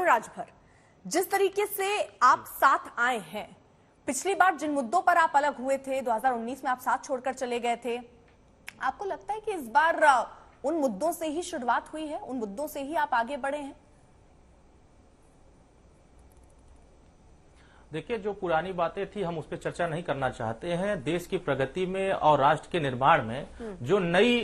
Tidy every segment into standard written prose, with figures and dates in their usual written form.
राजभर, जिस तरीके से आप साथ आए हैं, पिछली बार जिन मुद्दों पर आप अलग हुए थे 2019 में आप साथ छोड़कर चले गए थे, आपको लगता है कि इस बार उन मुद्दों से ही शुरुआत हुई है, उन मुद्दों से ही आप आगे बढ़े हैं? देखिए, जो पुरानी बातें थी हम उस पर चर्चा नहीं करना चाहते हैं। देश की प्रगति में और राष्ट्र के निर्माण में जो नई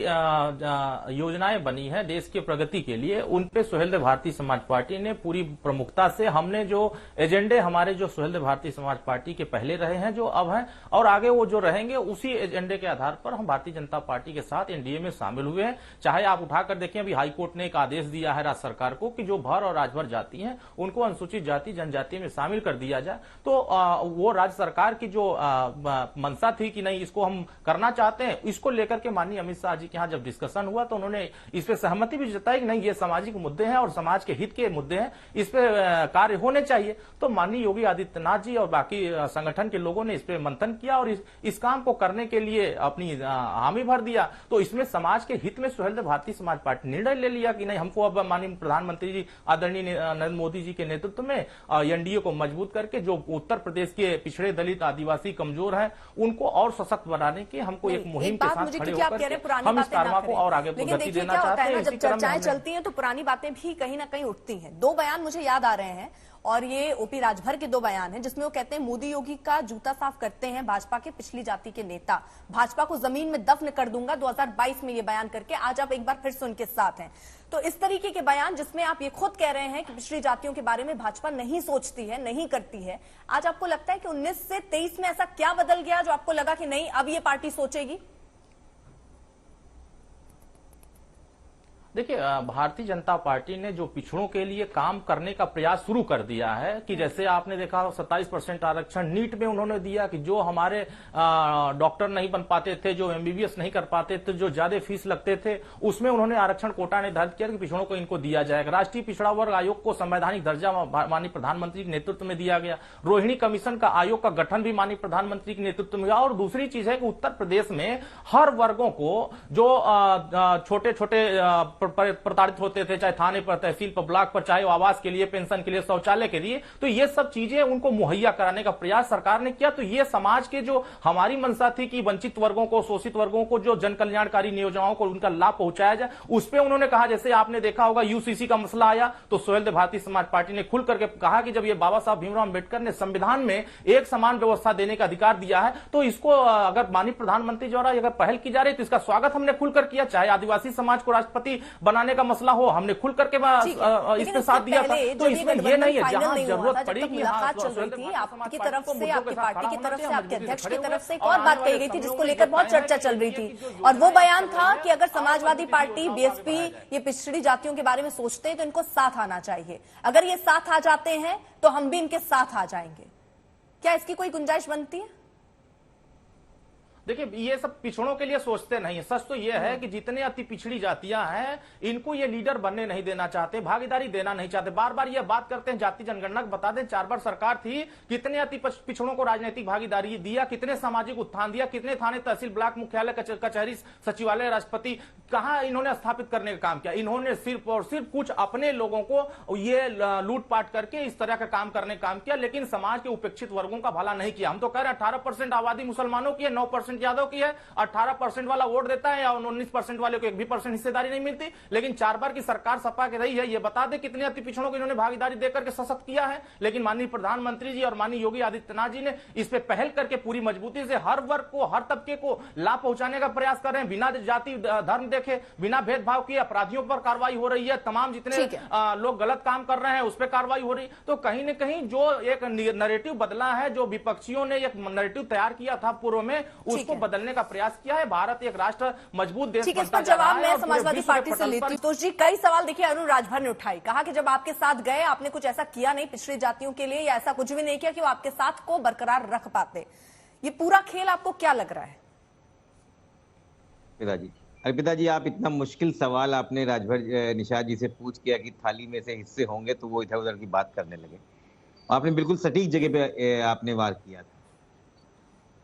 योजनाएं बनी हैं देश की प्रगति के लिए, उन पे सुहेलदेव भारतीय समाज पार्टी ने पूरी प्रमुखता से, हमने जो एजेंडे हमारे जो सुहेलदेव भारतीय समाज पार्टी के पहले रहे हैं, जो अब हैं और आगे वो जो रहेंगे, उसी एजेंडे के आधार पर हम भारतीय जनता पार्टी के साथ एनडीए में शामिल हुए हैं। चाहे आप उठाकर देखें, अभी हाईकोर्ट ने एक आदेश दिया है राज्य सरकार को कि जो भर और राजभर जाति हैं उनको अनुसूचित जाति जनजाति में शामिल कर दिया जाए। तो वो राज्य सरकार की जो मंशा थी कि नहीं इसको हम करना चाहते हैं, इसको लेकर के माननीय अमित शाह जी के यहाँ जब डिस्कशन हुआ तो उन्होंने इस पे सहमति भी जताई कि नहीं ये सामाजिक मुद्दे हैं और समाज के हित के मुद्दे हैं, इस पे कार्य होने चाहिए। तो माननीय योगी आदित्यनाथ जी और बाकी संगठन के लोगों ने इस पे मंथन किया और इस काम को करने के लिए अपनी हामी भर दिया। तो इसमें समाज के हित में सुहेलदेव भारतीय समाज पार्टी निर्णय ले लिया कि नहीं, हमको अब माननीय प्रधानमंत्री जी आदरणीय नरेंद्र मोदी जी के नेतृत्व में एनडीए को मजबूत करके जो उत्तर प्रदेश के पिछड़े दलित आदिवासी कमजोर हैं उनको और सशक्त बनाने की हमको एक मुहिम के साथ खड़े होकर हम इस कार्य को और आगे गति देना चाहते हैं। जब चर्चाएं चलती हैं तो पुरानी बातें भी कहीं ना कहीं उठती हैं। दो बयान मुझे याद आ रहे हैं और ये ओपी राजभर के दो बयान हैं जिसमें वो कहते हैं मोदी योगी का जूता साफ करते हैं भाजपा के पिछली जाति के नेता, भाजपा को जमीन में दफन कर दूंगा, 2022 में ये बयान करके आज आप एक बार फिर से उनके साथ हैं। तो इस तरीके के बयान जिसमें आप ये खुद कह रहे हैं कि पिछड़ी जातियों के बारे में भाजपा नहीं सोचती है, नहीं करती है, आज आपको लगता है कि 19 से 23 में ऐसा क्या बदल गया जो आपको लगा कि नहीं अब ये पार्टी सोचेगी? देखिए, भारतीय जनता पार्टी ने जो पिछड़ों के लिए काम करने का प्रयास शुरू कर दिया है कि जैसे आपने देखा 27% आरक्षण नीट में उन्होंने दिया कि जो हमारे डॉक्टर नहीं बन पाते थे, जो एमबीबीएस नहीं कर पाते थे, जो ज्यादा फीस लगते थे, उसमें उन्होंने आरक्षण कोटा निर्धारित किया कि पिछड़ों को इनको दिया जाएगा। राष्ट्रीय पिछड़ा वर्ग आयोग को संवैधानिक दर्जा माननीय प्रधानमंत्री के नेतृत्व में दिया गया। रोहिणी कमीशन का आयोग का गठन भी माननीय प्रधानमंत्री के नेतृत्व में हुआ। और दूसरी चीज है कि उत्तर प्रदेश में हर वर्गों को जो छोटे छोटे प्रताड़ित होते थे, चाहे थाने पर, तहसील पर, ब्लॉक पर, चाहे आवास के लिए, पेंशन के लिए, शौचालय के लिए, तो ये सब चीजें उनको मुहैया कराने का प्रयास सरकार ने किया। तो ये समाज के जो हमारी मंशा थी कि वंचित वर्गों को, शोषित वर्गों को जो जन कल्याणकारी योजनाओं को उनका लाभ पहुंचाया जाए, उस पर उन्होंने कहा, जैसे आपने देखा होगा यूसीसी का मसला आया तो सुहेलदेव भारतीय समाज पार्टी ने खुल करके कहा कि जब ये बाबा साहब भीमराव अम्बेडकर ने संविधान में एक समान व्यवस्था देने का अधिकार दिया है तो इसको अगर माननीय प्रधानमंत्री द्वारा अगर पहल की जा रही है तो इसका स्वागत हमने खुलकर किया। चाहे आदिवासी समाज को राष्ट्रपति बनाने का मसला हो, हमने खुल करके इसके साथ दिया था। तो इसमें ये नहीं है जहां जरूरत पड़ी कि मुलाकात चल रही थी आपकी तरफ से, आपकी पार्टी की तरफ से, आपके अध्यक्ष की तरफ से एक और बात कही गई थी जिसको लेकर बहुत चर्चा चल रही थी और वो बयान था कि अगर समाजवादी पार्टी, बीएसपी ये पिछड़ी जातियों के बारे में सोचते हैं तो इनको साथ आना चाहिए, अगर ये साथ आ जाते हैं तो हम भी इनके साथ आ जाएंगे। क्या इसकी कोई गुंजाइश बनती है? देखिए, ये सब पिछड़ों के लिए सोचते नहीं है। सच तो ये है कि जितने अति पिछड़ी जातियां हैं इनको ये लीडर बनने नहीं देना चाहते, भागीदारी देना नहीं चाहते। बार बार ये बात करते हैं जाति जनगणना, बता दें 4 बार सरकार थी, कितने अति पिछड़ों को राजनीतिक भागीदारी दिया, कितने सामाजिक उत्थान दिया, कितने थाने, तहसील, ब्लॉक मुख्यालय, कचहरी, सचिवालय, राष्ट्रपति, कहां इन्होंने स्थापित करने का काम किया? इन्होंने सिर्फ और सिर्फ कुछ अपने लोगों को ये लूटपाट करके इस तरह का काम करने का काम किया, लेकिन समाज के उपेक्षित वर्गों का भला नहीं किया। हम तो कह रहे हैं 18% आबादी मुसलमानों की है, 9% यादव की है, 18% वाला वोट देता है और 19% वाले को 1 भी % हिस्सेदारी नहीं मिलती। लेकिन 4 बार की सरकार सपा की रही है, ये बता दे कितने अति पिछड़ों को इन्होंने भागीदारी देकर के सशक्त किया है। लेकिन माननीय प्रधानमंत्री जी और माननीय योगी आदित्यनाथ जी ने इस पे पहल करके पूरी मजबूती से हर वर्ग को, हर तबके को लाभ पहुंचाने का प्रयास कर रहे हैं, बिना जाति धर्म देखे, बिना भेदभाव किए। अपराधियों पर कार्रवाई हो रही है, तमाम जितने लोग गलत काम कर रहे हैं उस पर कार्रवाई हो रही। तो कहीं न कहीं जो एक नैरेटिव बदला है, जो विपक्षियों ने एक नैरेटिव तैयार किया था पूर्व में, उसको बदलने का प्रयास किया है। भारत एक राष्ट्र मजबूत देश बनता जा रहा है। जवाब मैं समाजवादी पार्टी से लेती तो जी कई सवाल देखिए अरुण राजभर ने उठाई, कहा कि जब आपके साथ गए आपने कुछ ऐसा किया नहीं पिछड़ी जातियों के लिए, या ऐसा कुछ भी नहीं किया कि वो आपके साथ को बरकरार रख पाते। ये पूरा खेल आपको क्या लग रहा है? पिताजी, पिताजी आप इतना मुश्किल सवाल आपने राजभर निषाद जी से पूछ किया कि थाली में से हिस्से होंगे तो वो इधर उधर की बात करने लगे। आपने बिल्कुल सटीक जगह पे आपने वार किया था।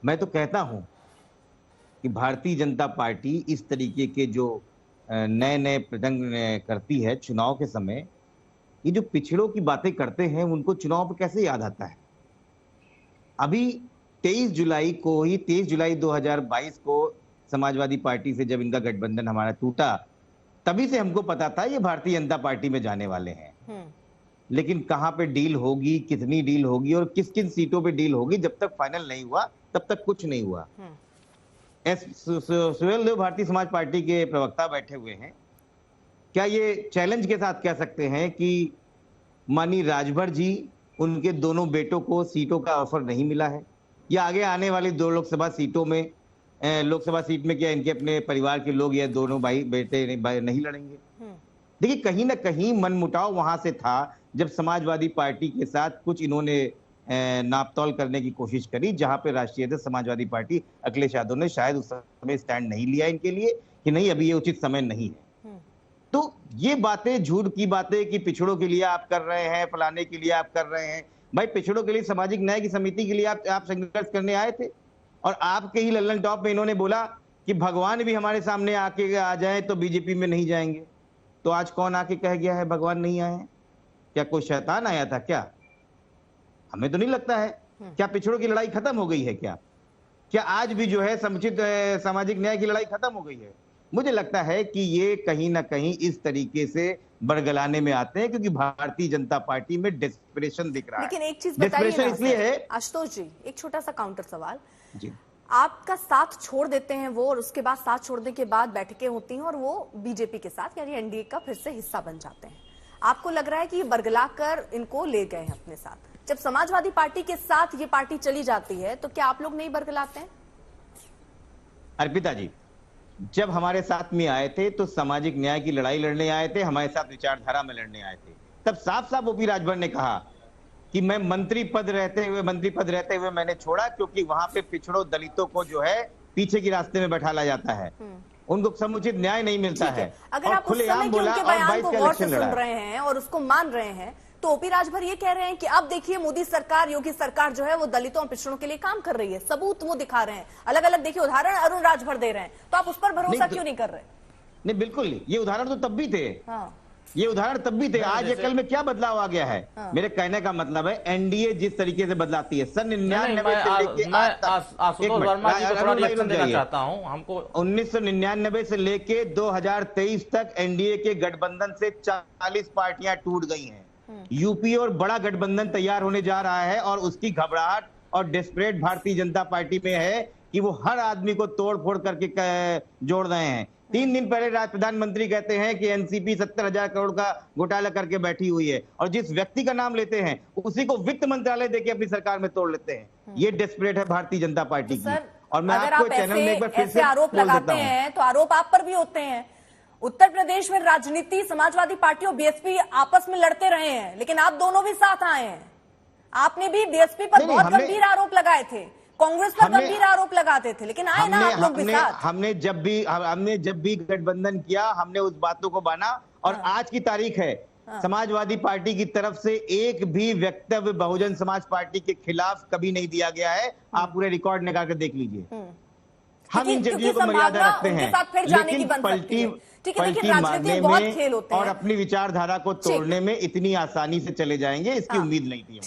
मैं तो कहता हूं कि भारतीय जनता पार्टी इस तरीके के जो नए नए प्रसंग करती है चुनाव के समय, ये जो पिछड़ों की बातें करते हैं उनको चुनाव पे कैसे याद आता है? अभी 23 जुलाई 2022 को समाजवादी पार्टी से जब इनका गठबंधन हमारा टूटा, तभी से हमको पता था ये भारतीय जनता पार्टी में जाने वाले हैं। लेकिन कहां पे डील होगी, कितनी डील होगी और किस किन सीटों पे डील होगी, जब तक फाइनल नहीं हुआ तब तक कुछ नहीं हुआ। सुहेलदेव भारतीय समाज पार्टी के प्रवक्ता बैठे हुए हैं। क्या ये चैलेंज के साथ कह सकते हैं कि माननीय राजभर जी, उनके दोनों बेटों को सीटों का ऑफर नहीं मिला है, या आगे आने वाली 2 लोकसभा सीटों में लोकसभा सीट में क्या इनके अपने परिवार के लोग या दोनों भाई बेटे नहीं लड़ेंगे? देखिए, कहीं ना कहीं मनमुटाव वहां से था जब समाजवादी पार्टी के साथ कुछ इन्होंने नापतौल करने की कोशिश करी, जहां पे राष्ट्रीय अध्यक्ष समाजवादी पार्टी अखिलेश यादव ने शायद उस समय स्टैंड नहीं लिया इनके लिए कि नहीं, अभी ये उचित समय नहीं है। तो ये बातें, झूठ की बातें कि पिछड़ों के लिए आप कर रहे हैं, फलाने के लिए आप कर रहे हैं, भाई पिछड़ों के लिए सामाजिक न्याय की समिति के लिए आप संघर्ष करने आए थे, और आपके ही लल्लन टॉप में इन्होंने बोला कि भगवान भी हमारे सामने आके आ जाए तो बीजेपी में नहीं जाएंगे। तो आज कौन आके कह गया है भगवान नहीं आए हैं? क्या कोई शैतान आया था क्या? हमें तो नहीं लगता है। क्या पिछड़ों की लड़ाई खत्म हो गई है? क्या आज भी जो है समुचित सामाजिक न्याय की लड़ाई खत्म हो गई है? मुझे लगता है कि ये कहीं ना कहीं इस तरीके से बरगलाने में आते हैं क्योंकि भारतीय जनता पार्टी में डेस्परेशन दिख रहा है। लेकिन एक चीज बताइए डेस्परेशन इसलिए है, आशुतोष जी, एक छोटा सा काउंटर सवाल जी, आपका साथ छोड़ देते हैं वो, और उसके बाद साथ छोड़ने के बाद बैठकें होती हैं और वो बीजेपी के साथ यानी एनडीए का फिर से हिस्सा बन जाते हैं। आपको लग रहा है कि ये बरगला कर इनको ले गए हैं अपने साथ? जब समाजवादी पार्टी के साथ ये पार्टी चली जाती है तो क्या आप लोग नहीं बरगलाते हैं? अर्पिता जी, जब हमारे साथ में आए थे तो सामाजिक न्याय की लड़ाई लड़ने आए थे, हमारे साथ विचारधारा में लड़ने आए थे। तब साफ साफ ओपी राजभर ने कहा कि मैं मंत्री पद रहते हुए मैंने छोड़ा क्योंकि वहां पे पिछड़ों दलितों को जो है पीछे की रास्ते में बैठाला जाता है, उनको समुचित न्याय नहीं मिलता है। अगर आप उस समय के उनके बयान को गौर से सुन रहे हैं और उसको मान रहे हैं तो ओपी राजभर ये कह रहे हैं कि अब देखिए मोदी सरकार, योगी सरकार जो है वो दलितों और पिछड़ों के लिए काम कर रही है, सबूत वो दिखा रहे हैं, अलग अलग देखिए उदाहरण अरुण राजभर दे रहे हैं, तो आप उस पर भरोसा क्यों नहीं कर रहे? नहीं, बिल्कुल नहीं, ये उदाहरण तो तब भी थे। ये उदाहरण तब भी थे। आज या कल में क्या बदलाव आ गया है? मेरे कहने का मतलब है एनडीए जिस तरीके से बदलाती है सन 99 से लेके आशुतोष वर्मा जी को थोड़ा रिएक्शन देना चाहता हूं। हमको 1999 से लेके 2023 तक एनडीए के गठबंधन से 40 पार्टियां टूट गई हैं। यूपी और बड़ा गठबंधन तैयार होने जा रहा है और उसकी घबराहट और डेस्परेट भारतीय जनता पार्टी में है कि वो हर आदमी को तोड़ फोड़ करके जोड़ रहे हैं। 3 दिन पहले प्रधानमंत्री कहते हैं कि एनसीपी 70,000 करोड़ का घोटाला करके बैठी हुई है, और जिस व्यक्ति का नाम लेते हैं उसी को वित्त मंत्रालय देके अपनी सरकार में तोड़ लेते हैं। ये डेस्परेट है भारतीय जनता पार्टी की। और मैं आपको चैनल में एक बार फिर से आरोप लगाते हैं तो आरोप आप पर भी होते हैं। उत्तर प्रदेश में राजनीति समाजवादी पार्टी और बीएसपी आपस में लड़ते रहे हैं, लेकिन आप दोनों भी साथ आए हैं। आपने भी बीएसपी पर बहुत गंभीर आरोप लगाए थे, कांग्रेस पर गंभीर आरोप लगाते थे, लेकिन आए ना आप लोग भी साथ। हमने जब भी गठबंधन किया हमने उस बातों को माना, और आज की तारीख है समाजवादी पार्टी की तरफ से एक भी वक्तव्य बहुजन समाज पार्टी के खिलाफ कभी नहीं दिया गया है। आप पूरे रिकॉर्ड निकाल कर देख लीजिए। हम इन चीजों को मर्यादा रखते हैं, लेकिन पलटी मारने में और अपनी विचारधारा को तोड़ने में इतनी आसानी से चले जाएंगे इसकी उम्मीद नहीं थी।